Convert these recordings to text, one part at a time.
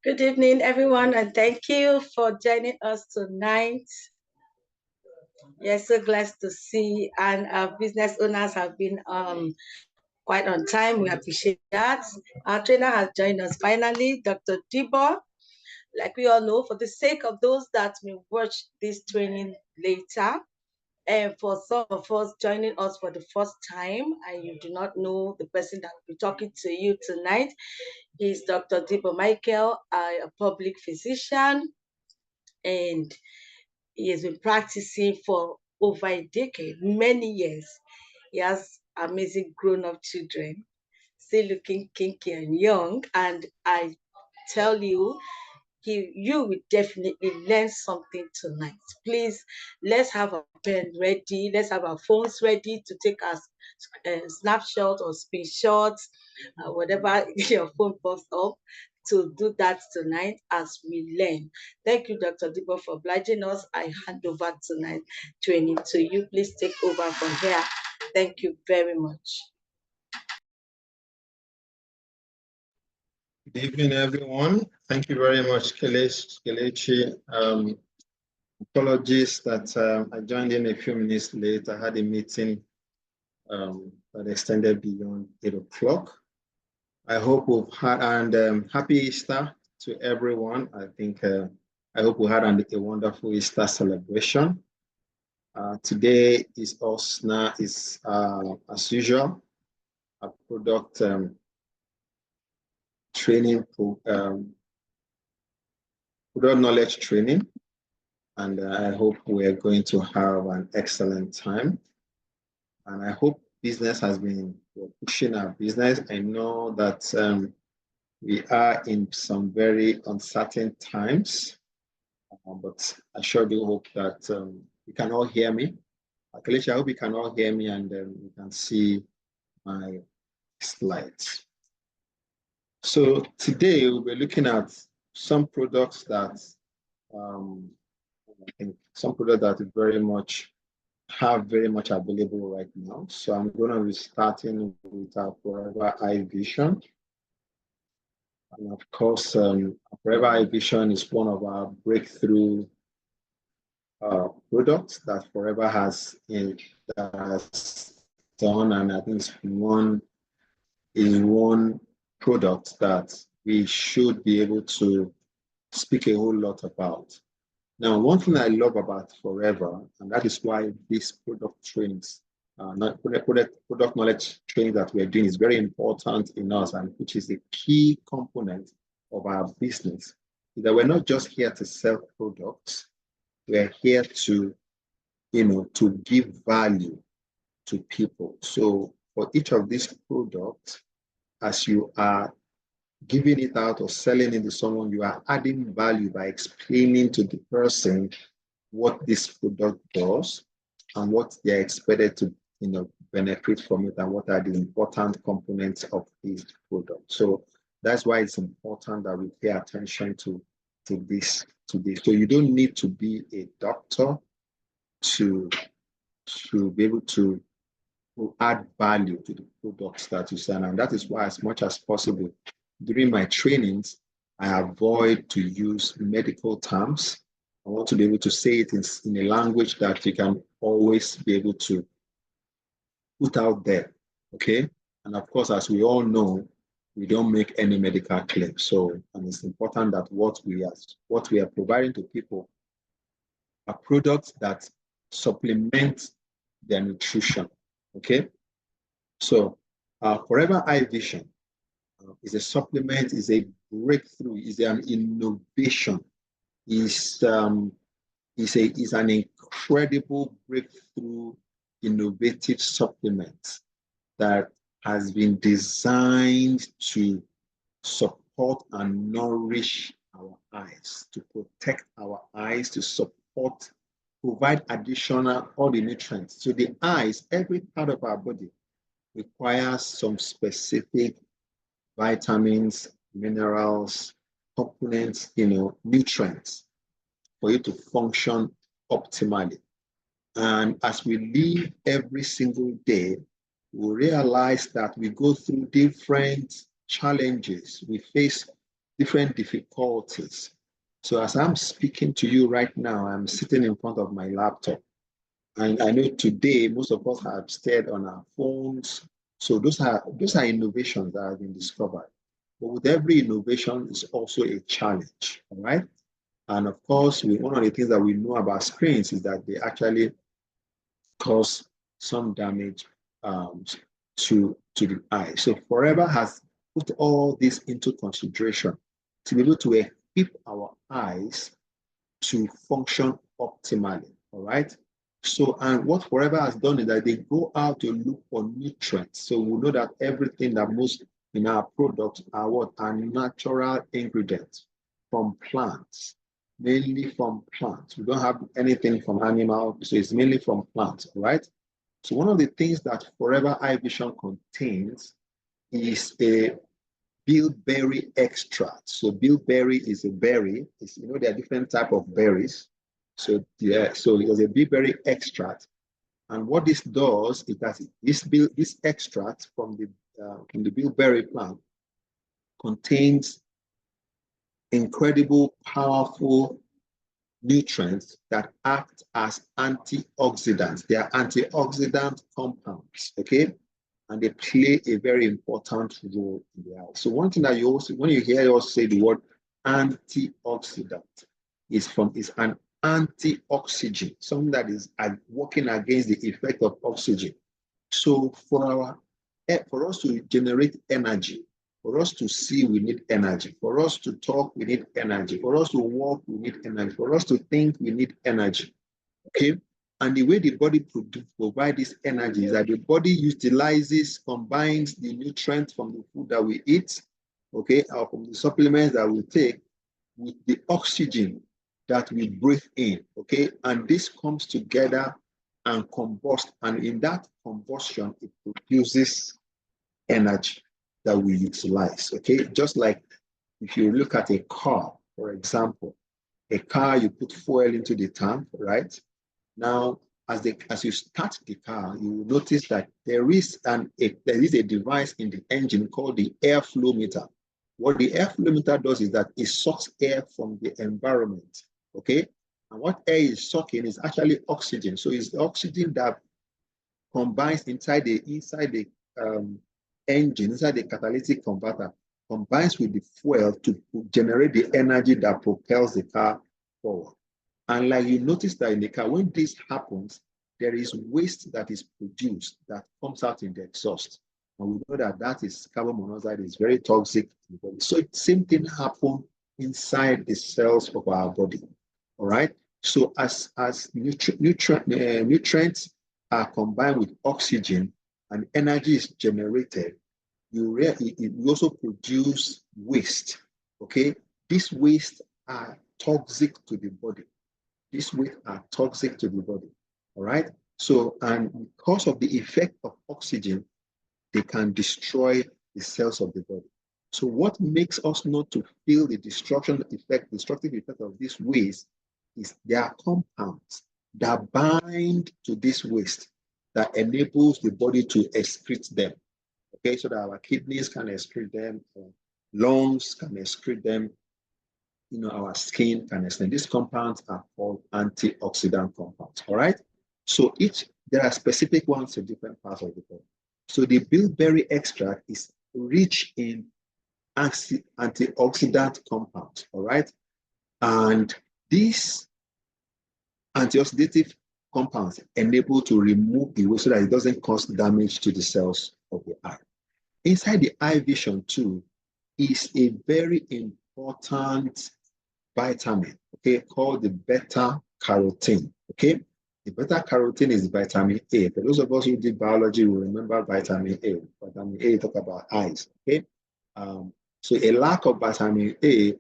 Good evening, everyone, and thank you for joining us tonight. Yes, so glad to see, and our business owners have been quite on time. We appreciate that. Our trainer has joined us finally, Dr. DIBOR. Like we all know, for the sake of those that may watch this training later, and for some of us joining us for the first time, and you do not know the person that will be talking to you tonight, is Dr. DIBOR MICHEAL, a public physician, and he has been practicing for over a decade, many years. He has amazing grown-up children, still looking kinky and young. And I tell you, you will definitely learn something tonight. Please, let's have our pen ready. Let's have our phones ready to take our snapshot or screenshots, whatever your phone pops up, to do that tonight as we learn. Thank you, Dr. DIBOR, for obliging us. I hand over tonight training to you. Please take over from here. Thank you very much. Good evening, everyone. Thank you very much, Kelechi. Apologies that I joined in a few minutes late. I had a meeting that extended beyond 8 o'clock. I hope we've had, and happy Easter to everyone. I hope we had a wonderful Easter celebration. Today is also as usual, a product training, product knowledge training, and I hope we are going to have an excellent time. And I hope business has been pushing our business. I know that we are in some very uncertain times, but I sure do hope that you can all hear me. Kelechi, I hope you can all hear me and you can see my slides. So today we'll be looking at some products that I think some products that very much available right now. So I'm going to be starting with our Forever Eye Vision. And of course, Forever Eye Vision is one of our breakthrough products that Forever has done, and I think it's one product that we should be able to speak a whole lot about. Now, one thing I love about Forever, and that is why this product trainings, product knowledge training that we're doing is very important in us, and which is a key component of our business, is that we're not just here to sell products, we're here to, to give value to people. So for each of these products, as you are giving it out or selling it to someone, you are adding value by explaining to the person what this product does and what they're expected to benefit from it and what are the important components of this product. So that's why it's important that we pay attention to this. So you don't need to be a doctor to be able to add value to the products that you sell. And that is why, as much as possible, during my trainings, I avoid to use medical terms. I want to be able to say it in a language that you can always be able to put out there, okay? And of course, as we all know, we don't make any medical claims. So, and it's important that what we are providing to people are products that supplement their nutrition, okay? So, Forever Eye Vision is a supplement, is a breakthrough, is an innovation, is an incredible breakthrough, innovative supplement that has been designed to support and nourish our eyes, to protect our eyes, to support, provide additional all the nutrients. So the eyes, every part of our body requires some specific vitamins, minerals, components, nutrients for you to function optimally. And as we live every single day, we realize that we go through different challenges. We face different difficulties. So as I'm speaking to you right now, I'm sitting in front of my laptop. And I know today most of us have stayed on our phones. So those are innovations that have been discovered. But with every innovation is also a challenge, all right? And of course, one of the things that we know about screens is that they actually cause some damage to the eye. So Forever has put all this into consideration to be able to equip our eyes to function optimally, all right? So, and what Forever has done is that they go out to look for nutrients. So we know that everything that most in our products are what are natural ingredients from plants, mainly from plants. We don't have anything from animal, so it's mainly from plants, all right? So one of the things that Forever Eye Vision contains is a bilberry extract. So bilberry is a berry. There are different type of berries. So yeah, so it was a bilberry extract. And what this does is that this extract from the bilberry plant contains incredible, powerful nutrients that act as antioxidants. They are antioxidant compounds, okay? And they play a very important role in the eye. So one thing that you also, when you hear us say the word antioxidant, is an antioxygen, something that is working against the effect of oxygen. So for us to generate energy, for us to see, we need energy. For us to talk, we need energy. For us to walk, we need energy. For us to think, we need energy. Okay? And the way the body provides this energy is that the body utilizes, combines the nutrients from the food that we eat, okay, or from the supplements that we take with the oxygen that we breathe in, okay? And this comes together and combusts. And in that combustion, it produces energy that we utilize, okay? Just like if you look at a car, for example, a car, you put fuel into the tank, right? Now, as you start the car, you will notice that there is a device in the engine called the airflow meter. What the airflow meter does is that it sucks air from the environment, okay? And what air is sucking is actually oxygen. So it's the oxygen that combines inside the engine, inside the catalytic converter, combines with the fuel to generate the energy that propels the car forward. And like you notice that in the car, when this happens, there is waste that is produced that comes out in the exhaust. And we know that that is carbon monoxide, is very toxic. So the same thing happens inside the cells of our body. All right. So as nutrients are combined with oxygen and energy is generated, you also produce waste. Okay. These wastes are toxic to the body. These wastes are toxic to the body. All right. So, and because of the effect of oxygen, they can destroy the cells of the body. So, what makes us not to feel the destructive effect of this waste is there are compounds that bind to this waste that enables the body to excrete them. Okay, so that our kidneys can excrete them, lungs can excrete them, our skin can excrete. These compounds are called antioxidant compounds. All right. So there are specific ones to different parts of the body. So the bilberry extract is rich in antioxidant compounds. All right. And these antioxidative compounds enable to remove the waste so that it doesn't cause damage to the cells of the eye. Inside the eye vision too is a very important vitamin, okay, called the beta carotene. Okay, the beta carotene is vitamin A. For those of us who did biology will remember vitamin A. Vitamin A talk about eyes. Okay, so a lack of vitamin A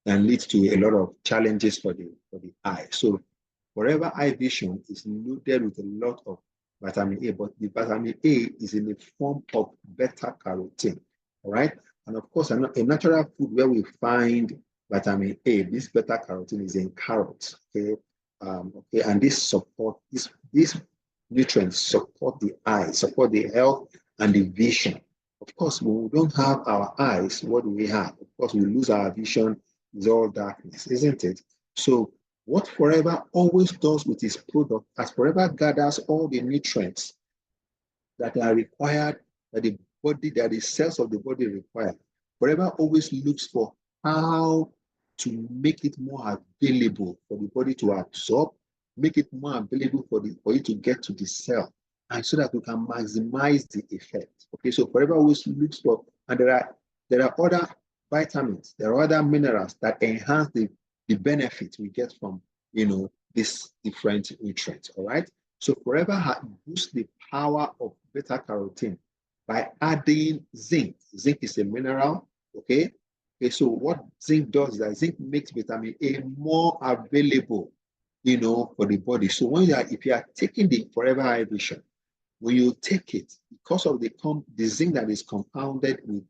can lead to a lot of challenges for the eye. So Forever Eye Vision is loaded with a lot of vitamin A, but the vitamin A is in the form of beta carotene. All right, and of course, a natural food where we find vitamin A, this beta carotene is in carrots. Okay, okay, and these nutrients support the eye, support the health and the vision Of course, when we don't have our eyes, what do we have? Of course, we lose our vision, it's all darkness, isn't it? So what Forever always does with its product, as Forever gathers all the nutrients that are required, that the body, that the cells of the body require, Forever always looks for how to make it more available for the body to absorb, make it more available for it to get to the cell, and so that we can maximize the effect. Okay, so Forever always looks for, and there are other vitamins, there are other minerals that enhance the benefit we get from these different nutrients. All right. So Forever boosts the power of beta carotene by adding zinc. Zinc is a mineral. Okay. Okay, so what zinc does is that zinc makes vitamin A more available, for the body. So if you are taking the Forever Eye Vision, when you take it, because of the zinc that is compounded with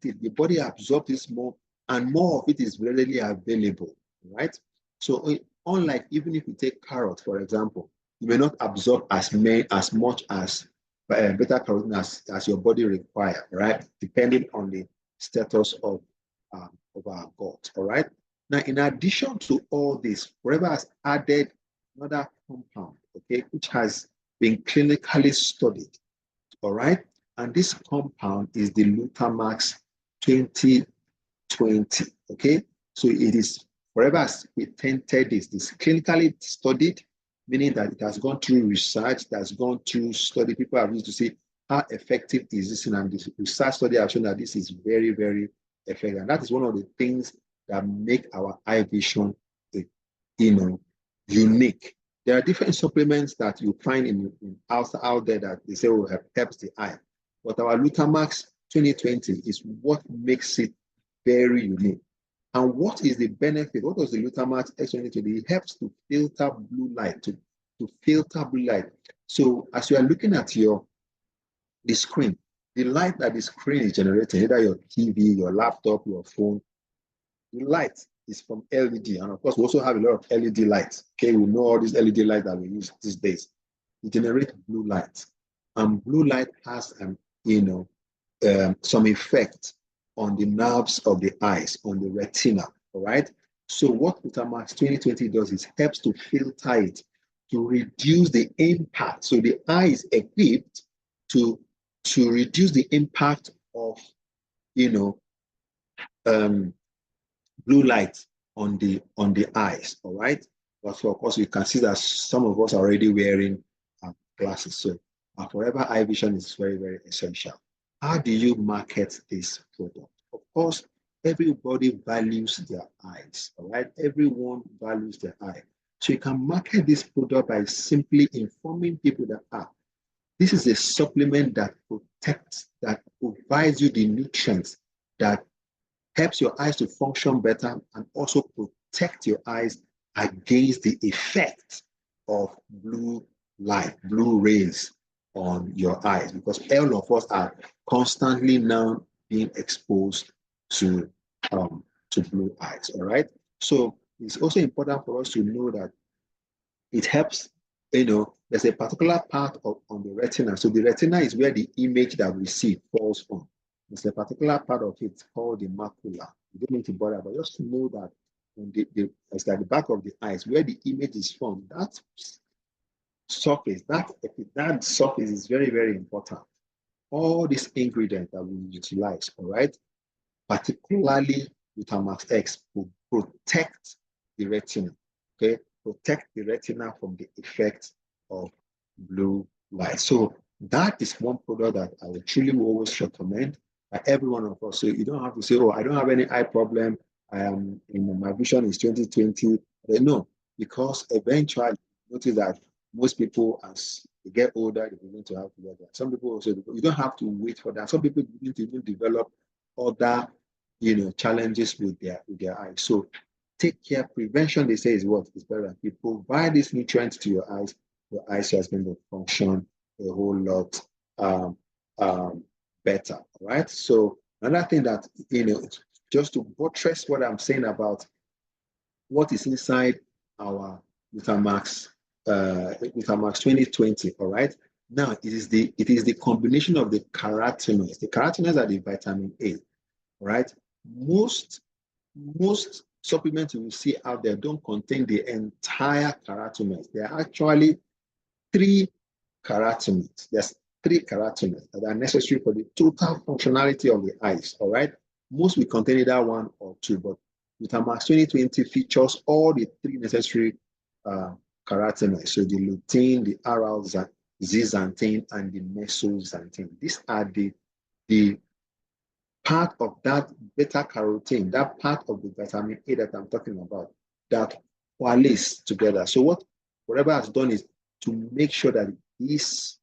it, the body absorbs this more, and more of it is readily available, right? So unlike even if you take carrot, for example, you may not absorb as much as beta carotene as your body requires, right? Depending on the status of our gut, all right? Now, in addition to all this, Forever has added another compound, okay, which has been clinically studied, all right? And this compound is the Lutamax 2020, okay? So it is Forever has patented this clinically studied, meaning that it has gone through research, it has gone through study. People have used to say, how effective is this? And this research study have shown that this is very, very effective. And that is one of the things that make our eye vision, unique. There are different supplements that you find out there that they say will help the eye. But our Lutamax 2020 is what makes it very unique. And what is the benefit? What does the Lutamax X2020 do? It helps to filter blue light, to filter blue light. So as you are looking at the screen, the light that the screen is generating, either your TV, your laptop, your phone, the light is from LED. And of course, we also have a lot of LED lights. Okay, we know all these LED lights that we use these days. It generates blue light. And blue light has some effect on the nerves of the eyes, on the retina, all right? So what Lutamax 2020 does is helps to filter it, to reduce the impact. So the eye is equipped to reduce the impact of, blue light on the eyes, all right? But so of course, you can see that some of us are already wearing glasses. So Forever Eye Vision is very, very essential. How do you market this product? Of course, everybody values their eyes, all right? Everyone values their eye. So you can market this product by simply informing people that this is a supplement that protects, that provides you the nutrients that helps your eyes to function better and also protect your eyes against the effect of blue light, blue rays on your eyes, because all of us are constantly now being exposed to blue eyes, all right? So it's also important for us to know that it helps, there's a particular part on the retina. So the retina is where the image that we see falls on. There's a particular part of it called the macula. You don't need to bother, but just to know that it's like the back of the eyes, where the image is from, that surface, that surface is very, very important. All these ingredients that we utilize, all right, particularly Lutamax X, will protect the retina, okay? Protect the retina from the effects of blue light. So that is one product that I would truly always recommend by every one of us. So you don't have to say, oh, I don't have any eye problem. I am, my vision is 2020. No, because eventually notice that most people, as they get older, they begin to have to wear that. Some people also, you don't have to wait for that. Some people begin to even develop other, challenges with their eyes. So take care. Prevention, they say, is what is better. You provide these nutrients to your eyes is going to function a whole lot better. All right. So another thing that, just to buttress what I'm saying about what is inside our Lutamax 2020, all right? Now, it is the combination of the carotenoids. The carotenoids are the vitamin A, right? Most supplements you will see out there don't contain the entire carotenoids. There are actually three carotenoids. There's three carotenoids that are necessary for the total functionality of the eyes. All right. Most will contain either one or two, but Vitamax 2020 features all the three necessary carotenoids. So the lutein, the aryl zeaxanthin, and the mesoxanthin. These are the part of that beta carotene, that part of the vitamin A that I'm talking about, that coalesce together. So whatever has done is to make sure that these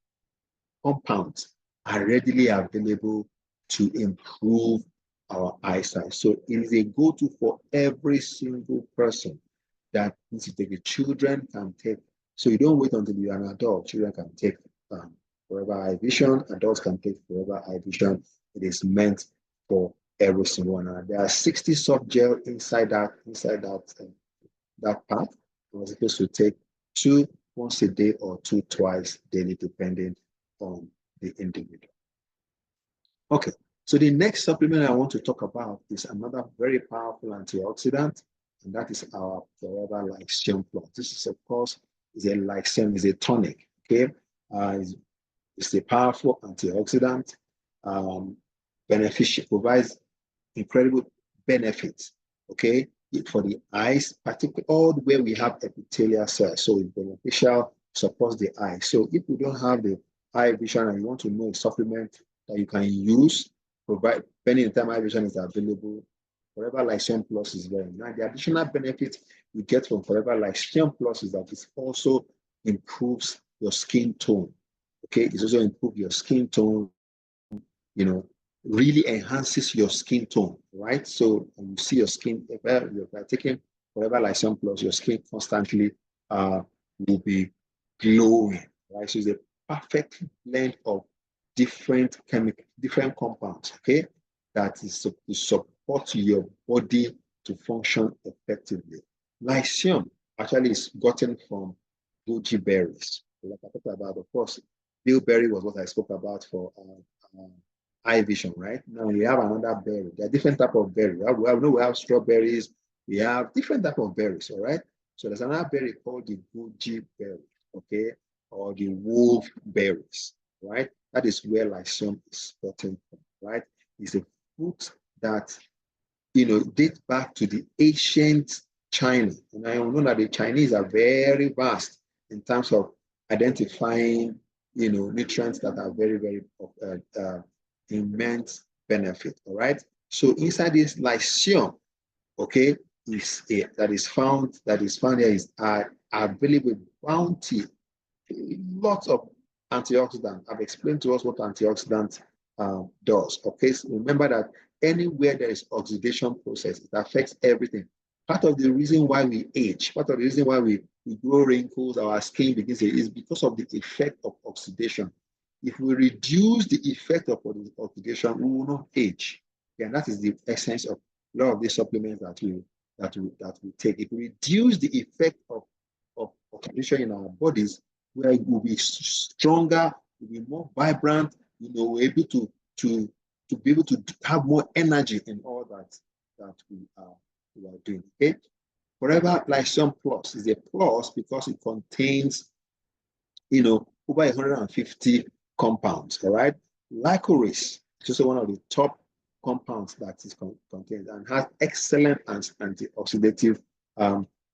compounds are readily available to improve our eyesight. So it is a go-to for every single person that needs to take it. Children can take, so you don't wait until you're an adult. Children can take forever eye vision. Adults can take forever eye vision. It is meant for every single one. There are 60 soft-gel inside that part. We're supposed to take 2 once a day or 2 twice daily, depending on the individual. Okay, so the next supplement I want to talk about is another very powerful antioxidant, and that is our Forever Lycium Plus. This is, of course, is a lycium, is a tonic. Okay, it's a powerful antioxidant. Beneficial, provides incredible benefits. Okay, for the eyes, particularly all where we have epithelial cells. So it's beneficial, supports the eye. So if you don't have the eye vision and you want to know a supplement that you can use, provide, depending on the time eye vision is available, Forever Lycium Plus is very nice. The additional benefit you get from Forever Lycium Plus is that it also improves your skin tone. Okay, it also improves your skin tone, really enhances your skin tone, right? So when you see your skin, if you're taking Forever Lycium Plus, your skin constantly will be glowing, right? So it's a perfect blend of different compounds, okay, that is to support your body to function effectively. Lycium actually is gotten from goji berries. Like I talked about, of course, bilberry was what I spoke about for eye vision, right? Now we have another berry. There are different type of berries. We have strawberries. We have different type of berries, all right? So there's another berry called the goji berry, okay, or the wolf berries, right? That is where lycium is gotten from, right? It's a fruit that dates back to the ancient China, and I know that the Chinese are very vast in terms of identifying, nutrients that are very, very immense benefit. All right. So inside this lycium, okay, that is found here is available with bounty, lots of antioxidant. I've explained to us what antioxidant does. Okay, so remember that anywhere there is oxidation process, it affects everything. Part of the reason why we age, part of the reason why we grow wrinkles, our skin begins to is because of the effect of oxidation. If we reduce the effect of oxidation, we will not age. And that is the essence of a lot of these supplements that we take. If we reduce the effect of oxidation in our bodies, we will be stronger, we'll be more vibrant, we're able to be able to have more energy in all that we are doing. Okay. Forever Lycium Plus is a plus because it contains, over 150 compounds. All right. Licorice is also one of the top compounds that is contained and has excellent antioxidative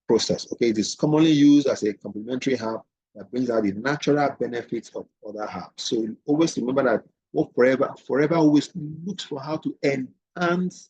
process. Okay. It is commonly used as a complementary herb that brings out the natural benefits of other herbs. So always remember that what Forever always looks for how to enhance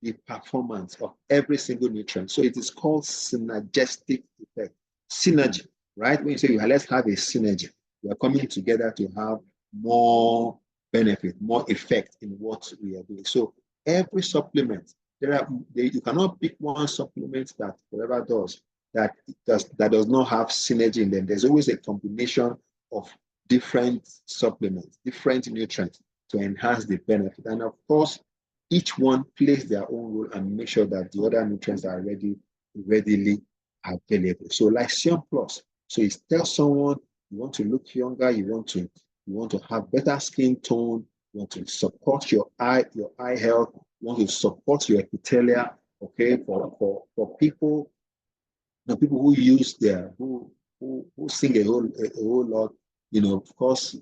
the performance of every single nutrient. So it is called synergistic effect. Synergy, right? When you say, let's have a synergy, we are coming together to have more benefit, more effect in what we are doing. So every supplement, you cannot pick one supplement that Forever does that does not have synergy in them. There's always a combination of different supplements, different nutrients to enhance the benefit. And of course, each one plays their own role and make sure that the other nutrients are readily available. So Lycium Plus. So it tells someone you want to look younger, you want to you want to have better skin tone, you want to support your eye health, you want to support your epithelia, okay, for people, people who use who sing a whole lot, of course,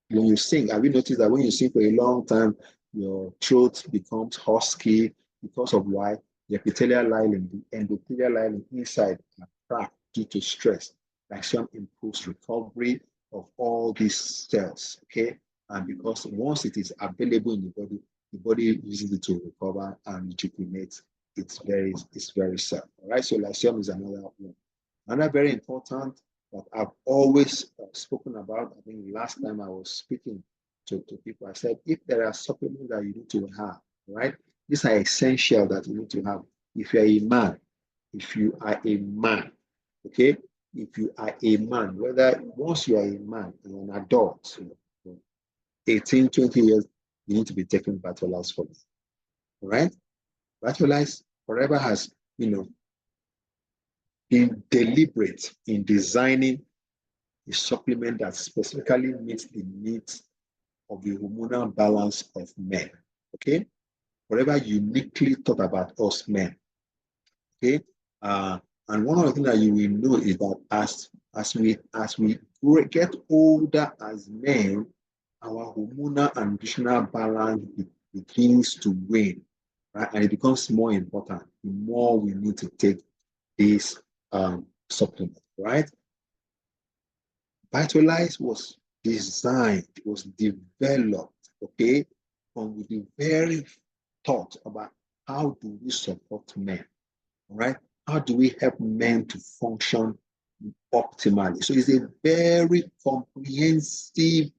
when you sing, have you noticed that when you sing for a long time, your throat becomes husky because of why? The epithelial lining, the endothelial lining inside are cracked due to stress. Calcium improves recovery of all these cells, okay? And because once it is available in the body uses it to recover and rejuvenate its very cell. All right, so calcium is another one. Another very important that I've always spoken about. I think last time I was speaking to people, I said, if there are supplements that you need to have, right? These are essential that you need to have. If you're a man, okay? If you are a man, whether once you are a man, you're an adult, 18, 20 years, you need to be taking Vitalize for me, right? Vitalize forever has, been deliberate in designing a supplement that specifically meets the needs of the hormonal balance of men. Okay? Forever uniquely thought about us men. Okay? And one of the things that you will know is that as we get older as men, our hormonal and nutritional balance begins to wane, right? And it becomes more important the more we need to take this supplement, right? Vitalize was designed, was developed, okay, from the very thought about how do we support men, right? How do we help men to function optimally? So it's a very comprehensive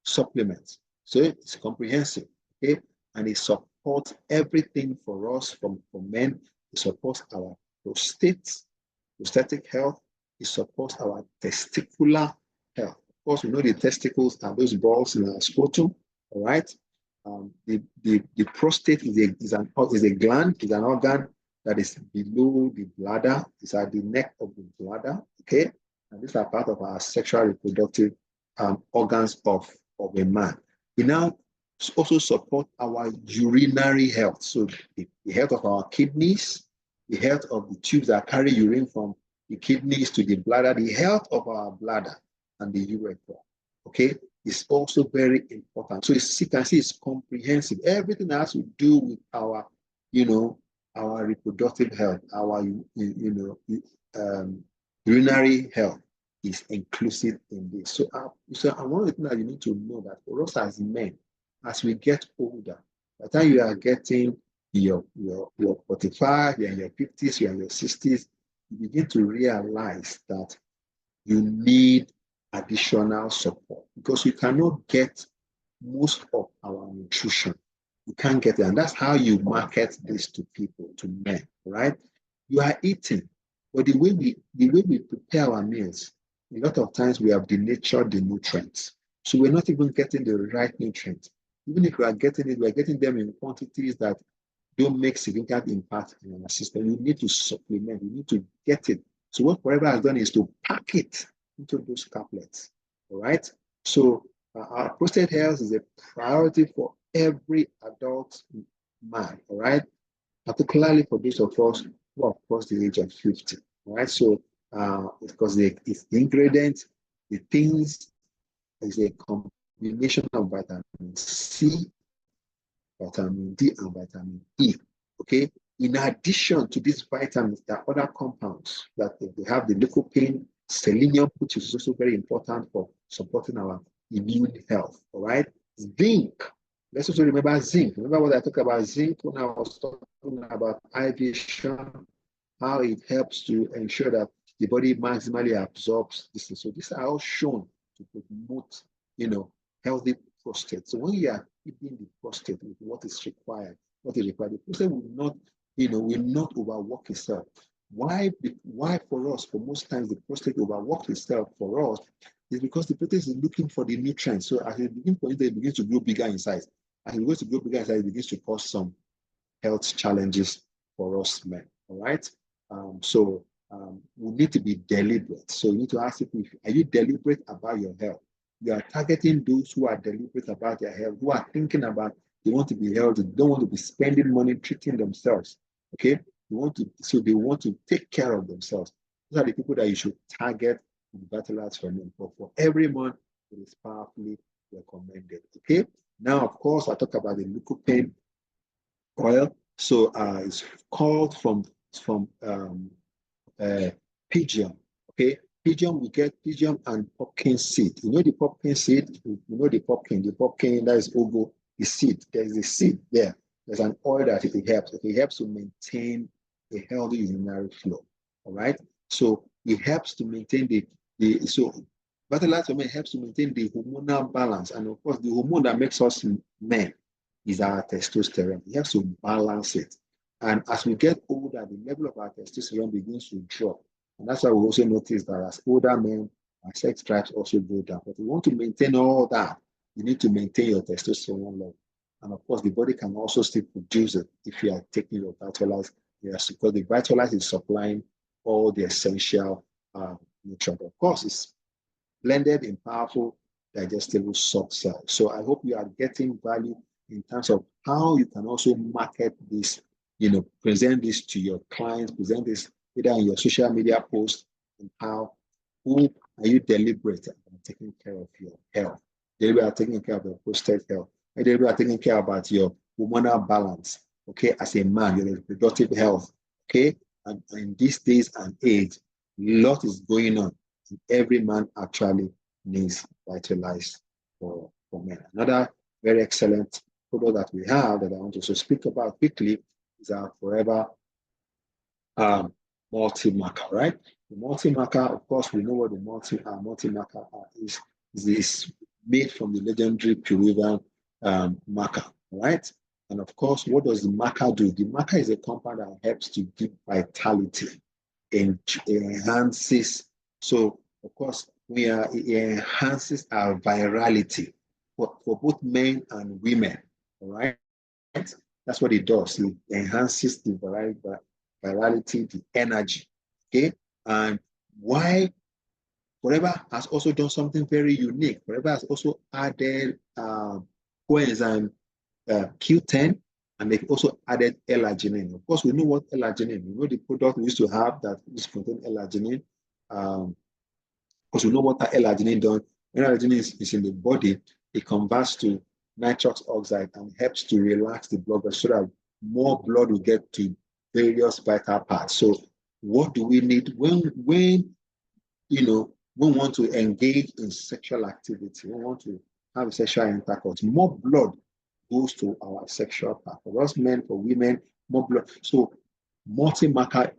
supplement. So it's comprehensive, okay? And it supports everything for us for men. It supports our prostatic health. It supports our testicular health. Of course, we know the testicles are those balls in our scrotum, all right? The prostate is a gland, is an organ that is below the bladder, it's at the neck of the bladder, okay? And these are part of our sexual reproductive organs of a man. It now also support our urinary health. So the health of our kidneys, the health of the tubes that carry urine from the kidneys to the bladder, the health of our bladder and the urethra, okay, is also very important. So you can see it's comprehensive. Everything that has to do with our, our reproductive health, our, urinary health is inclusive in this. So one of the things that you need to know that for us as men, as we get older, by the time you are getting your 45, you're in your 50s, you're in your 60s, you begin to realize that you need additional support because you cannot get most of our nutrition. You can't get it. And that's how you market this to people, to men, right? You are eating, but the way we prepare our meals, a lot of times we have denatured the nutrients. So we're not even getting the right nutrients. Even if we are getting it, we're getting them in quantities that don't make significant impact in our system. You need to supplement, you need to get it. So what Forever has done is to pack it into those caplets, all right? So our prostate health is a priority for every adult man, all right? Particularly for those of us who are across the age of 50, all right? So because it's the ingredients, the things is a combination of vitamin C, vitamin D, and vitamin E. Okay. In addition to these vitamins, there are other compounds that they have the lycopene, selenium, which is also very important for supporting our immune health. All right. Zinc. Let's also remember zinc. Remember what I talked about zinc when I was talking about aviation, how it helps to ensure that the body maximally absorbs this. So these are all shown to promote, healthy prostate. So when you are keeping the prostate with what is required, the prostate will not overwork itself. Why for us, for most times the prostate overworks itself for us is because the prostate is looking for the nutrients. So as it begins for it, it begins to grow bigger in size. As it begins to grow bigger in size, it begins to cause some health challenges for us men. All right. We need to be deliberate. So you need to ask people, are you deliberate about your health? You are targeting those who are deliberate about their health, who are thinking about they want to be healthy, they don't want to be spending money treating themselves. Okay, so they want to take care of themselves. Those are the people that you should target and vitalize for men. But for every month, it is powerfully recommended. Okay. Now, of course, I talk about the lycopene oil. So it's called from pigeon. Okay, pigeon, we get pigeon and pumpkin seed. You know the pumpkin seed. You know the pumpkin. The pumpkin that is ogo. The seed. There's a seed there. There's an oil that it helps. It helps to maintain a healthy urinary flow. All right. So it helps to maintain the so fertilizer helps to maintain the hormonal balance, and of course the hormone that makes us men is our testosterone. It has to balance it. And as we get older, the level of our testosterone begins to drop. And that's why we also notice that as older men, our sex drives also go down. But if you want to maintain all that, you need to maintain your testosterone level. And of course, the body can also still produce it if you are taking your Vitalize. Yes, because the Vitalize is supplying all the essential nutrients. Of course, it's blended in powerful digestible soft cells. So I hope you are getting value in terms of how you can also market this, present this to your clients, present this either in your social media posts, and who are you deliberate about taking care of your health? Deliberate about taking care of your prostate health. Deliberate about taking care about your hormonal balance, okay, as a man, your reproductive health, okay? And in these days and age, a lot is going on. Every man actually needs Vitalize for men. Another very excellent product that we have that I want to speak about quickly is our Forever multi-marker, right? The multi-marker, of course, we know what the multi-marker is. Is made from the legendary Peruvian marker, right? And of course, what does the marker do? The marker is a compound that helps to give vitality and enhances. So, of course, it enhances our virality for both men and women, all right? That's what it does. It enhances the virality, the energy, okay? And why Forever has also done something very unique. Forever has also added coenzyme Q10, and they've also added L-arginine. Of course, we know what L-arginine. We know the product we used to have that used to contain L-arginine. Because we know what that L-arginine does. When L-arginine is in the body, it converts to nitrous oxide and helps to relax the blood so that more blood will get to various vital parts. So, what do we need when we want to engage in sexual activity? We want to have sexual intercourse. More blood goes to our sexual part. For us men, for women, more blood. So multi-marker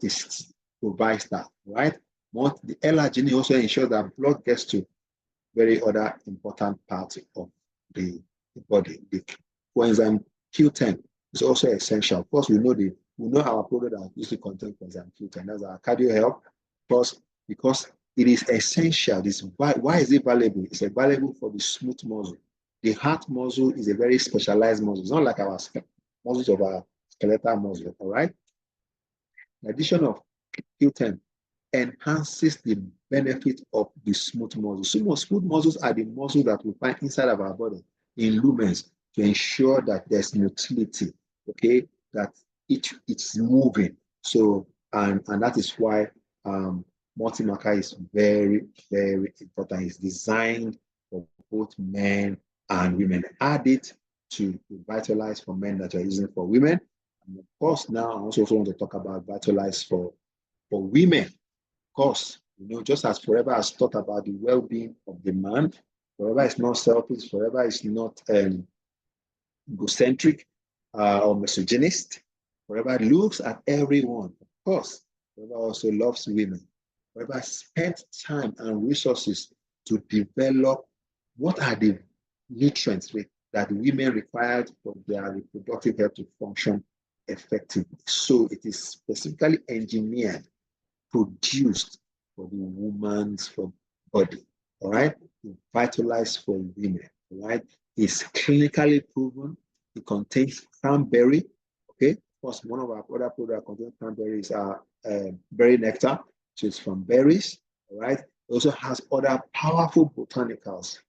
provides that, right? The L-arginine also ensures that blood gets to very other important parts of the body. The coenzyme Q10 is also essential. Of course, we know our product that used to contain coenzyme Q10. That's our cardio health. Because it is essential. Why is it valuable? It's valuable for the smooth muscle. The heart muscle is a very specialized muscle. It's not like our muscles of our skeletal muscle, all right? In addition of Q10, enhances the benefit of the smooth muscles. Smooth muscles are the muscles that we find inside of our body in lumens to ensure that there's motility, okay, that it's moving. So, and that is why multi-marker is very, very important. It's designed for both men and women. Add it to Vitalize for men that are using for women. And of course, now I also want to talk about Vitalize for women. Of course, just as Forever has thought about the well-being of the man, Forever is not selfish, Forever is not egocentric or misogynist. Forever looks at everyone. Of course, Forever also loves women. Forever spent time and resources to develop what are the nutrients that women required for their reproductive health to function effectively. So it is specifically engineered, produced for the woman's body, all right? Vitalized for women, all right? It's clinically proven. It contains cranberry, okay? Of course, one of our other products contains cranberry is berry nectar, which is from berries, all right? It also has other powerful botanicals,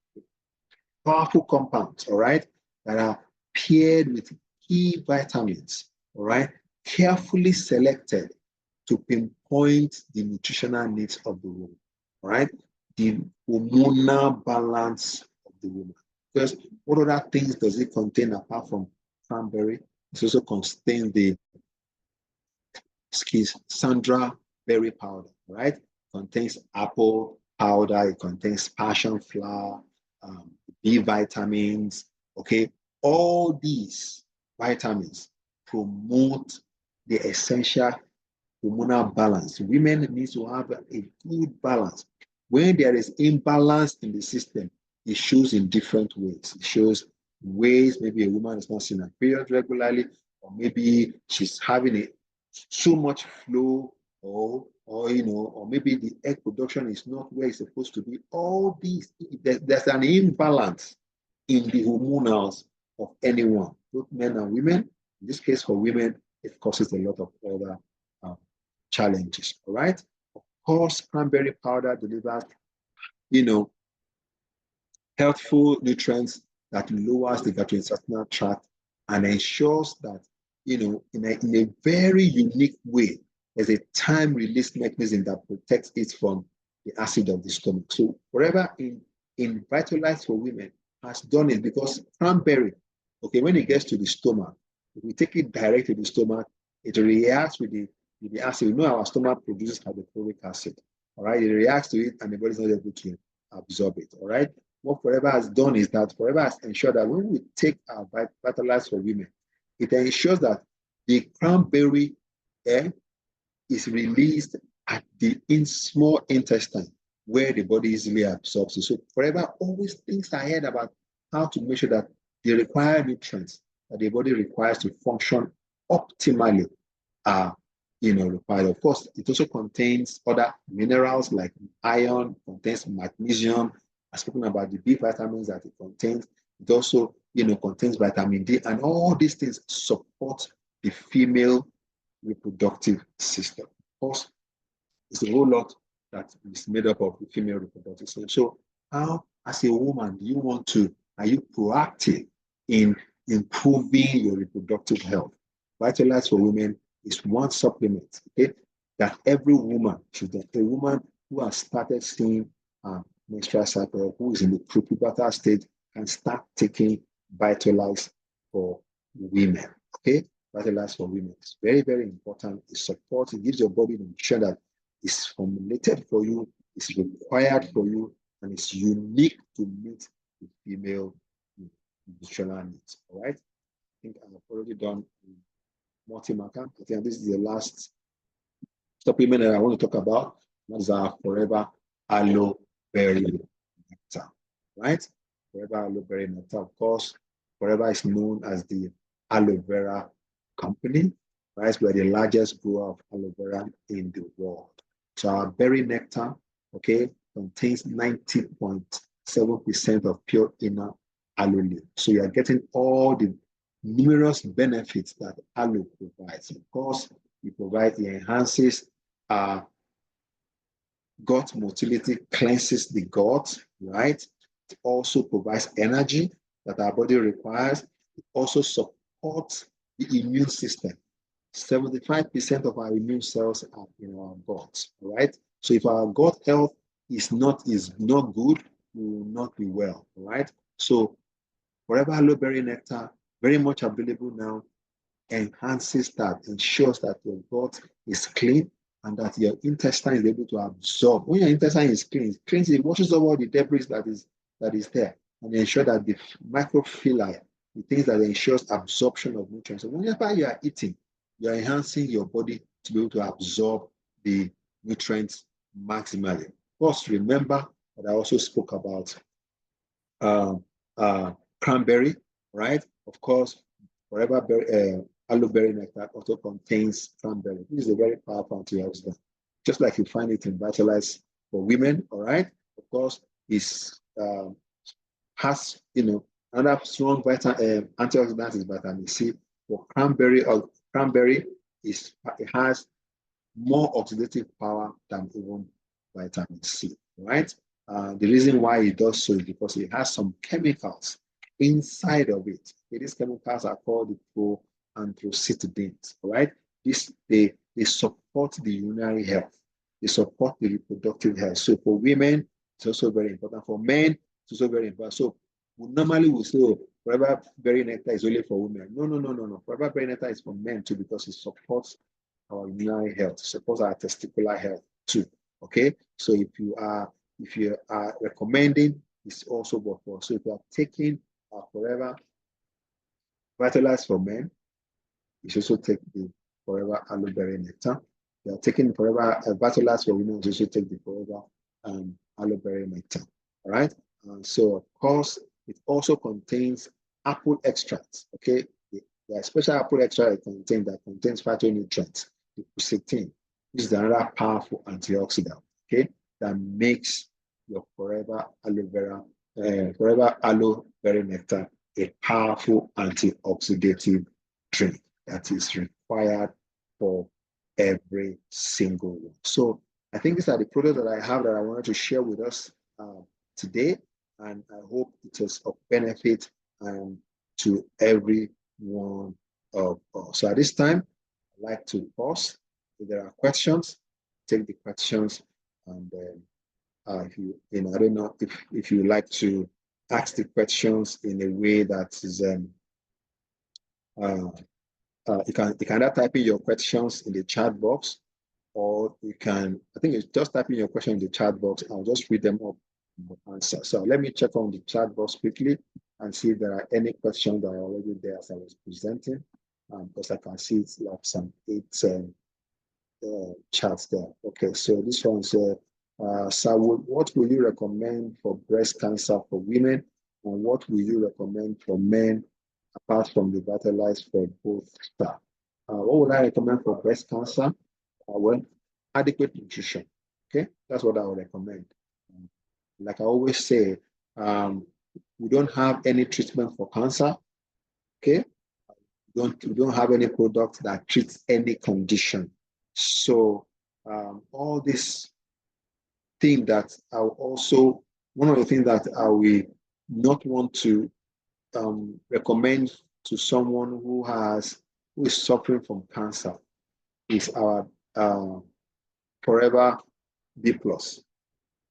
powerful compounds, all right, that are paired with key vitamins, all right, carefully selected to pinpoint the nutritional needs of the woman, all right, the hormonal balance of the woman. Because what other things does it contain apart from cranberry? It also contains the Sandra berry powder, right? It contains apple powder, it contains passion flower, B vitamins, okay? All these vitamins promote the essential hormonal balance. Women need to have a good balance. When there is imbalance in the system, it shows in different ways. It shows ways maybe a woman is not seeing her period regularly, or maybe she's having so much flow, or maybe the egg production is not where it's supposed to be. All these, there's an imbalance in the hormonals of anyone, both men and women. In this case, for women, it causes a lot of other um, challenges. All right. Of course, cranberry powder delivers, you know, healthful nutrients that lowers the gastrointestinal tract and ensures that, in a very unique way, there's a time release mechanism that protects it from the acid of the stomach. So whatever in Vitalize for Women has done it, because cranberry, okay, when it gets to the stomach, if we take it direct to the stomach, it reacts with the acid. We know our stomach produces hydrochloric acid. All right, it reacts to it and the body's not able to absorb it. All right. What Forever has done is that Forever has ensured that when we take our Vitalize for Women, it ensures that the cranberry is released at the small intestine where the body easily absorbs it. So Forever always thinks ahead about how to make sure that the required nutrients that the body requires to function optimally are required. Of course, it also contains other minerals like iron, contains magnesium. I've spoken about the B vitamins that it contains. It also, contains vitamin D, and all these things support the female reproductive system. Of course, it's a whole lot that is made up of the female reproductive system. So, how, as a woman, are you proactive in improving your reproductive health? Vitalize for Women is one supplement, okay, that every woman should get. A woman who has started seeing menstrual cycle, who is in the prepubertal stage, can start taking Vitalize for Women, okay? Vitalize for Women is very, very important. It supports, it gives your body the nutrition that is formulated for you, is required for you, and it's unique to meet the female nutritional needs, all right? I think I've already done multi-marker. I think this is the last supplement that I want to talk about. That's our Forever Aloe Berry Nectar, right? Forever Aloe Berry Nectar. Of course, Forever is known as the aloe vera company, right? We're the largest grower of aloe vera in the world. So our berry nectar, okay, contains 90.7% of pure inner aloe leaf. So you are getting all the numerous benefits that aloe provides. Of course, it enhances gut motility, cleanses the gut, right? It also provides energy that our body requires. It also supports the immune system. 75% of our immune cells are in our gut, right? So if our gut health is not good, we will not be well, right? So Forever Aloe Berry Nectar, very much available now, enhances that, ensures that your gut is clean and that your intestine is able to absorb. When your intestine is clean, it washes off all the debris that is there, and ensure that the microvilli, the things that ensures absorption of nutrients. So whenever you are eating, you are enhancing your body to be able to absorb the nutrients maximally. Of course, remember that I also spoke about cranberry, right? Of course, Forever Aloe Berry Nectar also contains cranberry. This is a very powerful antioxidant, just like you find it in Vitalize for Women, all right? Of course, it has, another strong antioxidant is vitamin C. For cranberry, it has more oxidative power than even vitamin C, right? The reason why it does so is because it has some chemicals inside of it. Okay, these chemicals are called the proanthocyanidins. All right, they support the urinary health. They support the reproductive health. So for women, it's also very important. For men, it's also very important. So we normally will say, oh, forever berry nectar is only for women. No, no, no, no, no. Forever berry nectar is for men too because it supports our urinary health, supports our testicular health too. Okay, so if you are recommending, it's also good for. So if you are taking forever vitalized for men, you should also take the forever aloe berry nectar. You are taking forever vitalized for women, you should take the forever aloe berry nectar. All right. So of course, it also contains apple extracts. Okay, the special apple extract that contains phytonutrients, the quercetin, which is another powerful antioxidant. Okay, that makes your forever aloe berry nectar a powerful antioxidative drink that is required for every single one. So I think these are the products that I have that I wanted to share with us today, and I hope it is of benefit to every one of us. So at this time, I'd like to pause. If there are questions, take the questions, and if I don't know if you like to ask the questions in a way that is you can either type in your questions in the chat box, or you can, I think it's just type in your question in the chat box. I'll just read them up and answer. So let me check on the chat box quickly and see if there are any questions that are already there as I was presenting, because I can see it's like some 8 chats there. Okay, so this one says, so what will you recommend for breast cancer for women, and what will you recommend for men apart from the vitalized for both staff? What would I recommend for breast cancer? Well, adequate nutrition. Okay, that's what I would recommend. Like I always say, we don't have any treatment for cancer. Okay, we don't have any product that treats any condition. So all this thing that I also, one of the things that I will not want to recommend to someone who is suffering from cancer is our Forever B plus,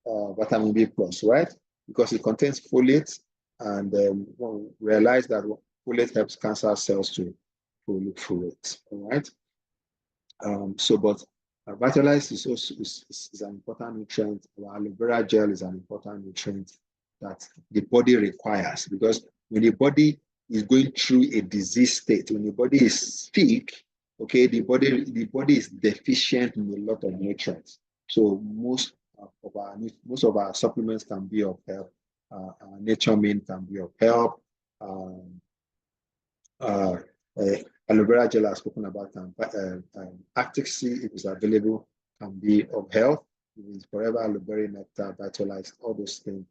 vitamin B plus, right? Because it contains folate, and we realize that folate helps cancer cells to proliferate, all right? But Vitalize is also is an important nutrient. Our aloe vera gel is an important nutrient that the body requires, because when the body is going through a disease state, when the body is sick, okay, the body is deficient in a lot of nutrients. So most of our supplements can be of help. Our nature mint can be of help. Aloe vera gel I've spoken about, Arctic Sea, if it's available, can be of help. If it's forever aloe berry nectar, vitalized, all those things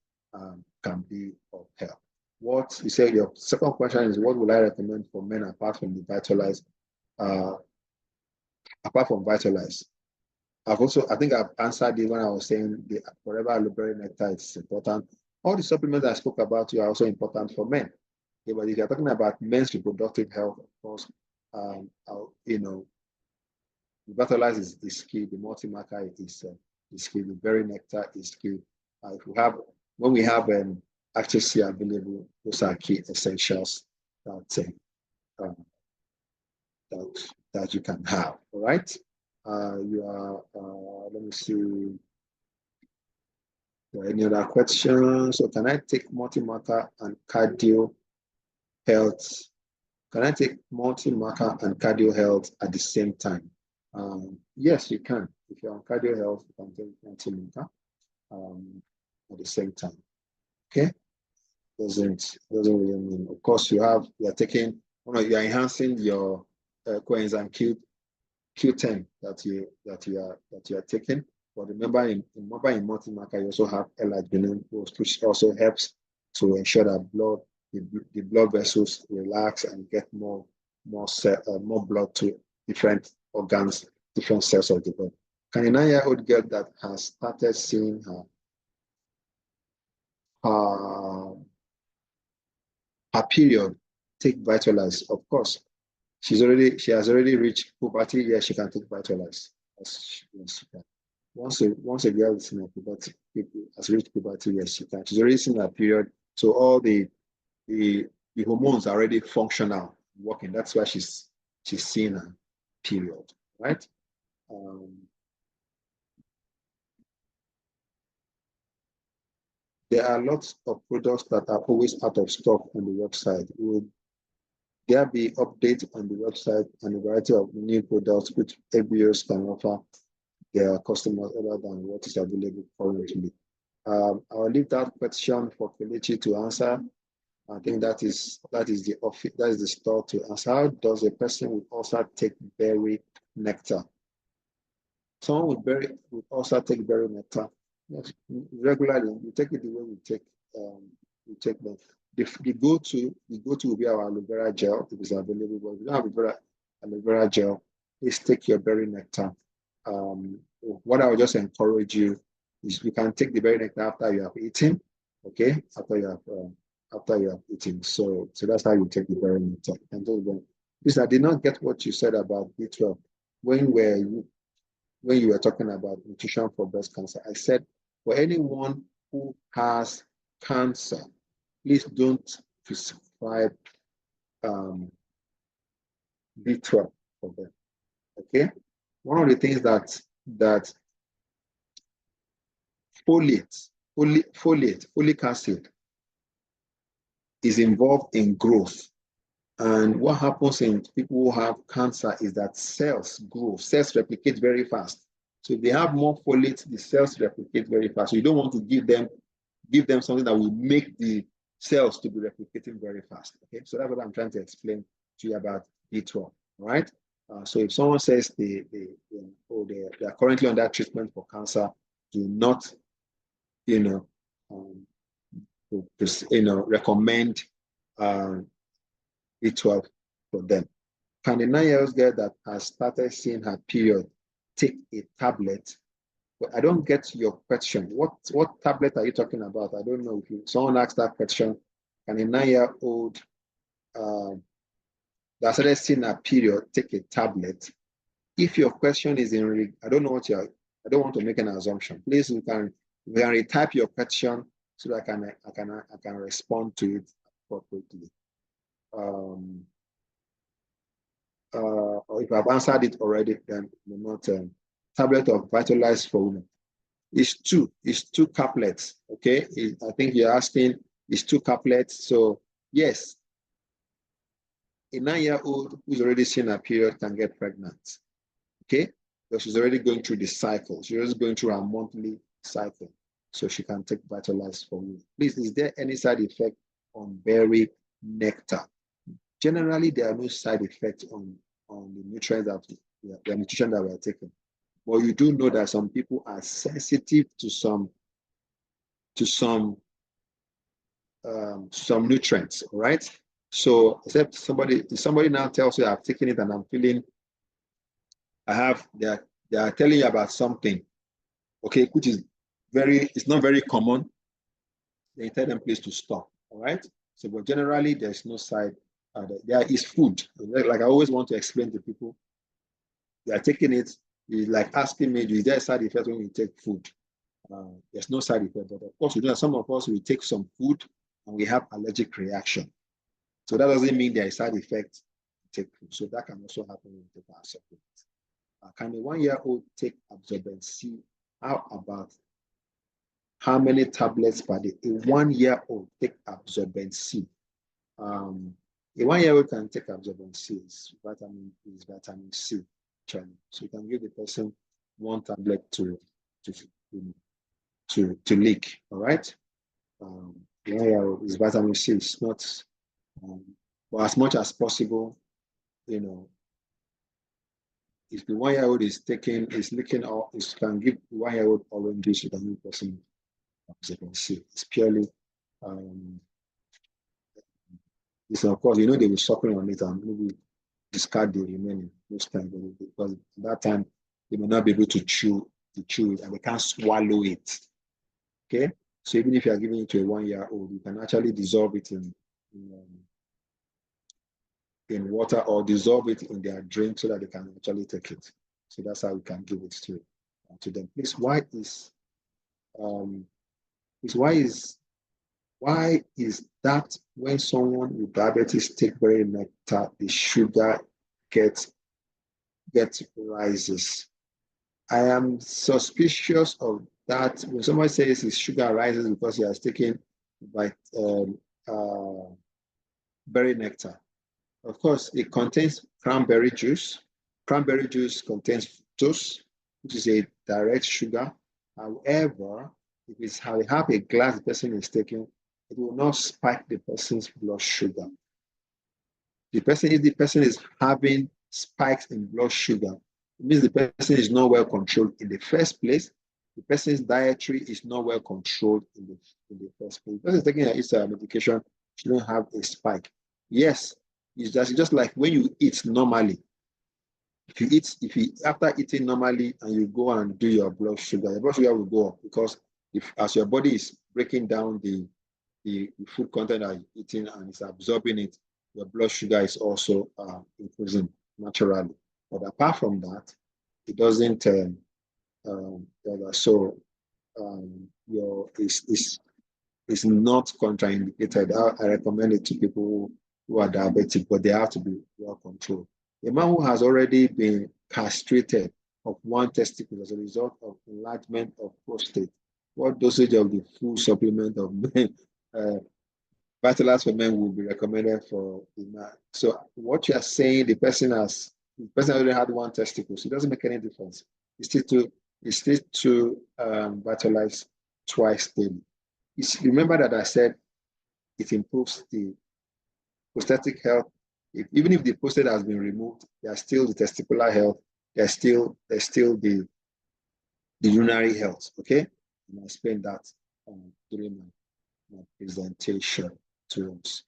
can be of help. What you said, your second question is, what would I recommend for men apart from the vitalized? Apart from vitalized, I think I've answered it when I was saying the forever aloe berry nectar is important. All the supplements I spoke about you are also important for men. Okay, but if you're talking about men's reproductive health, of course, the vitalize is key. The multi-marker is key. The berry nectar is key. When we have Active C available, those are key essentials that that you can have. All right. Let me see. Any other questions? So can I take multi-marker and cardio health? Can I take multi-marker and cardio health at the same time? Yes, you can. If you're on cardio health, you can take multi-marker at the same time. Okay? Doesn't really mean. Of course, you are enhancing your coenzyme Q10 that you are taking. But remember, in multi-marker, you also have L-arginine, which also helps to ensure that the blood vessels relax and get more blood to different organs, different cells of the body. Can a 9-year-old girl that has started seeing her her, her period, take Vitalize. Of course, she has already reached puberty. Yes, she can take Vitalize. Yes, she can. Once a girl is in her puberty, has reached puberty, yes, she can. She's already seen her period, so all the hormones are already functional, working. That's why she's seeing her period, right? Um, there are lots of products that are always out of stock on the website. Will there be updates on the website and a variety of new products which ABOs can offer their customers other than what is available currently? I'll leave that question for Kelechi to answer. I think that is the office, that is the store to answer. How does a person with ulcer take berry nectar? Someone with ulcer take berry nectar. Yes, regularly. You take it the way we take them. The go-to will be our aloe vera gel if it's available. But if you don't have aloe vera gel, please take your berry nectar. What I would just encourage you is you can take the berry nectar after you have eaten, okay? After you have eaten. So that's how you take the berry nectar. And please, I did not get what you said about B12. When you were talking about nutrition for breast cancer, I said for anyone who has cancer, please don't prescribe B12 for them. Okay. One of the things that folic acid is involved in growth. And what happens in people who have cancer is that cells grow, cells replicate very fast. So if they have more folate, the cells replicate very fast. So you don't want to give them something that will make the cells to be replicating very fast. Okay, so that's what I'm trying to explain to you about B12. Right? So if someone says they are currently under treatment for cancer, do not, recommend B12 for them. Can a 9-year-old girl that has started seeing her period take a tablet? But I don't get your question. What tablet are you talking about? I don't know if someone asked that question. Can a 9-year-old that started seeing her period take a tablet? If your question is I don't want to make an assumption. Please, you can retype your question so that I can respond to it appropriately. Or if I've answered it already, then not tablet of Vitalize for women. It's two caplets. Okay, I think you're asking it's 2 caplets. So yes, a 9-year-old who's already seen her period can get pregnant. Okay, because she's already going through the cycle. She's already going through her monthly cycle, so she can take Vitalize for women. Please, is there any side effect on berry nectar? Generally, there are no side effects on the nutrients the nutrition that we're taking. But you do know that some people are sensitive to some nutrients, right? So except somebody now tells you I've taken it and I'm feeling they are telling you about something, okay, which is it's not very common. They tell them please to stop. All right. So, but generally there's no side. There is food. Like I always want to explain to people, they are taking it. It's like asking me, is there a side effect when you take food? There's no side effect, but of course, you know, some of us will take some food and we have allergic reaction. So that doesn't mean there is side effect to take food. So that can also happen when you take our supplements. Can a 1-year-old take Absorbent C? How about how many tablets per day? A 1-year-old take Absorbent C. A 1-year-old can take Absorbent C. It's vitamin C, actually. So you can give the person 1 tablet to lick. All right. The 1-year-old is vitamin C. It's not, but as much as possible, you know, if the 1-year-old is licking or can give the 1-year-old orange juice, you can give the person Absorbent C. It's purely it's of course, you know, they will suckling on it and maybe discard the remaining most times because at that time they may not be able to chew it and they can't swallow it. Okay, So even if you are giving it to a 1-year-old, you can actually dissolve it in water or dissolve it in their drink so that they can actually take it. So that's how we can give it to them. Please, why is that when someone with diabetes take berry nectar, the sugar gets rises? I am suspicious of that. When somebody says his sugar rises because he has taken uh, berry nectar, of course, it contains cranberry juice. Cranberry juice contains fructose, which is a direct sugar. However, if it's how half a glass the person is taking, it will not spike the person's blood sugar. If the person is having spikes in blood sugar, it means the person is not well controlled in the first place. The person's dietary is not well controlled in the first place. The person is taking his medication shouldn't have a spike. Yes, it's just like when you eat normally. If you after eating normally and you go and do your blood sugar will go up because as your body is breaking down the food content that you're eating and it's absorbing it, your blood sugar is also increasing naturally. But apart from that, it doesn't. So it's not contraindicated. I recommend it to people who are diabetic, but they have to be well controlled. A man who has already been castrated of one testicle as a result of enlargement of prostate, what dosage of the full supplement of Vitalize for men will be recommended for the man? So what you are saying, the person already had one testicle, so it doesn't make any difference. It's still to vitalize twice daily. Remember that I said it improves the prostatic health. Even if the prostate has been removed, there's still the testicular health. There's still the urinary health. Okay, and I explained that during my presentation to us.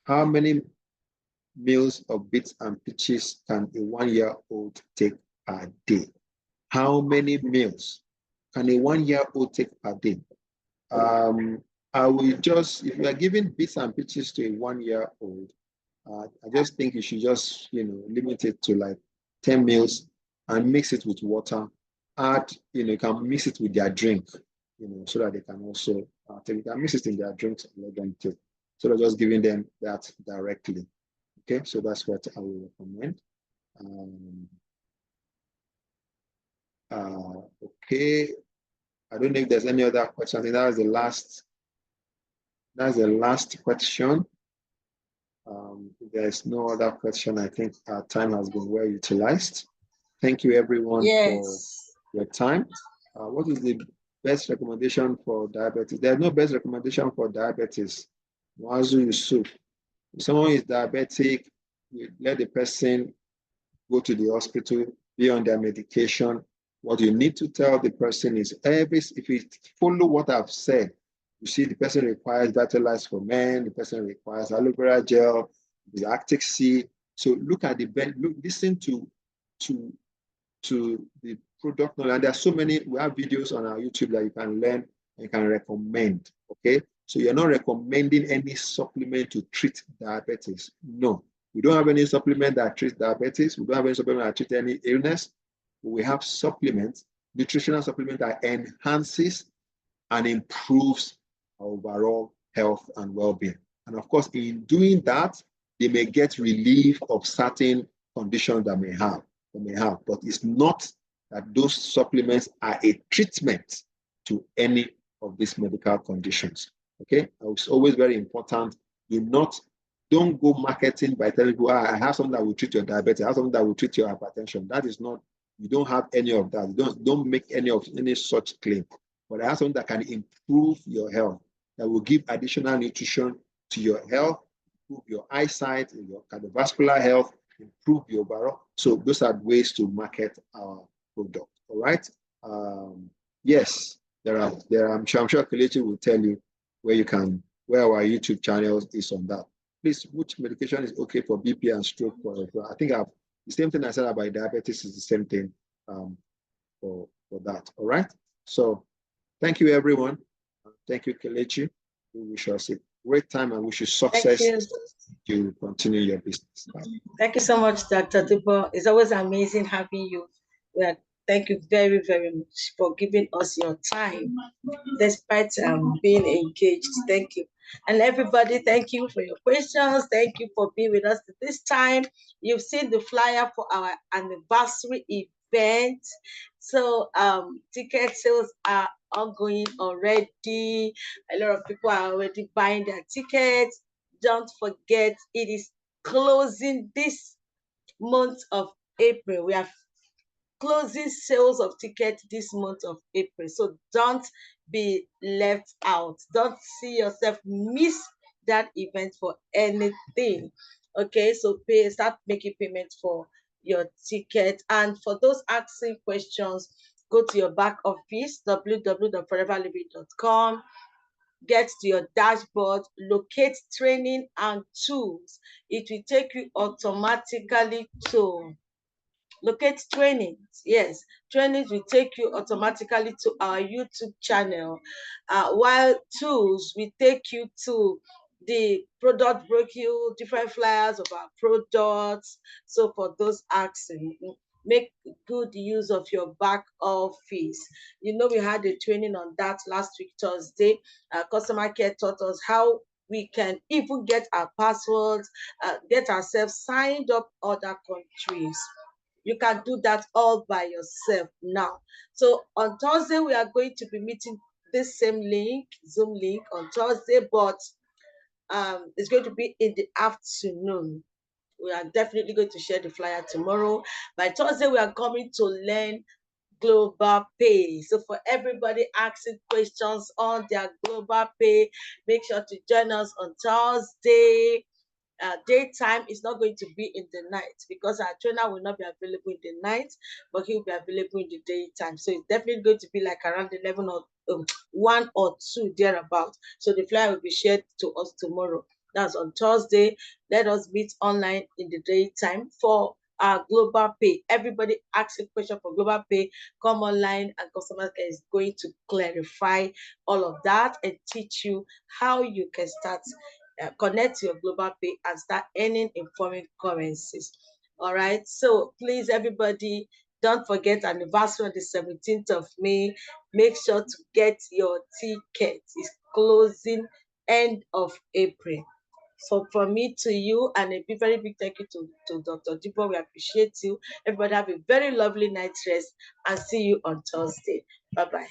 How many meals of beets and peaches can a 1-year-old take per day? How many meals can a 1-year-old take per day? I will just, if you are giving beets and peaches to a 1-year-old, I just think you should just, limit it to like 10 meals and mix it with water. Add, you can mix it with their drink, so that they can also take it and mix it in their drinks and let them take. So they're just giving them that directly. Okay, so that's what I will recommend. Okay, I don't know if there's any other question. I think that was the last. That's the last question. If there's no other question, I think our time has been well utilized. Thank you, everyone, for your time. What is the best recommendation for diabetes? There's no best recommendation for diabetes. Wazu Yusuf. If someone is diabetic, you let the person go to the hospital, be on their medication. What you need to tell the person is if you follow what I've said, you see the person requires Vitalize for Men, the person requires aloe vera gel, the Arctic Sea. So listen to the product knowledge. And there are so many, we have videos on our YouTube that you can learn and can recommend. Okay. So you're not recommending any supplement to treat diabetes. No, we don't have any supplement that treats diabetes. We don't have any supplement that treats any illness. We have supplements, nutritional supplement that enhances and improves our overall health and well-being. And of course, in doing that, they may get relief of certain conditions that they may have, but it's not that those supplements are a treatment to any of these medical conditions. Okay, it's always very important. Don't go marketing by telling people, I have something that will treat your diabetes, I have something that will treat your hypertension. That is not, you don't have any of that. Don't make any such claim. But I have something that can improve your health, that will give additional nutrition to your health, improve your eyesight, your cardiovascular health, improve your overall. So those are ways to market our product. All right. Yes, there are. I'm sure Kelechi will tell you where our YouTube channel is on that. Please, which medication is okay for BP and stroke? I think the same thing I said about diabetes is the same thing for that. All right. So Thank you, everyone. Thank you, Kelechi. We wish us a great time and wish you Thank success you. to continue your business. Thank you so much, Dr. DIBOR. It's always amazing having you. Well, thank you very, very much for giving us your time, despite being engaged. Thank you. And everybody, thank you for your questions. Thank you for being with us at this time. You've seen the flyer for our anniversary event. So ticket sales are ongoing already. A lot of people are already buying their tickets. Don't forget, it is closing this month of April. We are closing sales of tickets this month of April. So don't be left out. Don't see yourself miss that event for anything. Okay, so start making payments for your ticket. And for those asking questions, go to your back office, www.foreverliving.com. Get to your dashboard, locate training and tools. It will take you automatically to locate trainings. Yes, trainings will take you automatically to our YouTube channel, while tools will take you to the product brochure, different flyers of our products. So for those asking, make good use of your back office. You know, we had a training on that last week, Thursday. Customer care taught us how we can even get our passwords, get ourselves signed up other countries. You can do that all by yourself now. So on Thursday, we are going to be meeting this same link, Zoom link on Thursday, but it's going to be in the afternoon. We are definitely going to share the flyer tomorrow. By Thursday, we are coming to learn global pay. So for everybody asking questions on their global pay, make sure to join us on Thursday. Daytime is not going to be in the night because our trainer will not be available in the night, but he'll be available in the daytime. So it's definitely going to be like around 11 or 1 or 2 thereabout. So the flyer will be shared to us tomorrow. That's on Thursday. Let us meet online in the daytime for our global pay. Everybody asks a question for global pay. Come online and customer care is going to clarify all of that and teach you how you can start connect your global pay and start earning in foreign currencies. All right. So please, everybody, don't forget anniversary on the 17th of May. Make sure to get your ticket. It's closing end of April. So from me to you, and a very big thank you to Dr. DIBOR. We appreciate you. Everybody have a very lovely night rest and see you on Thursday. Bye-bye.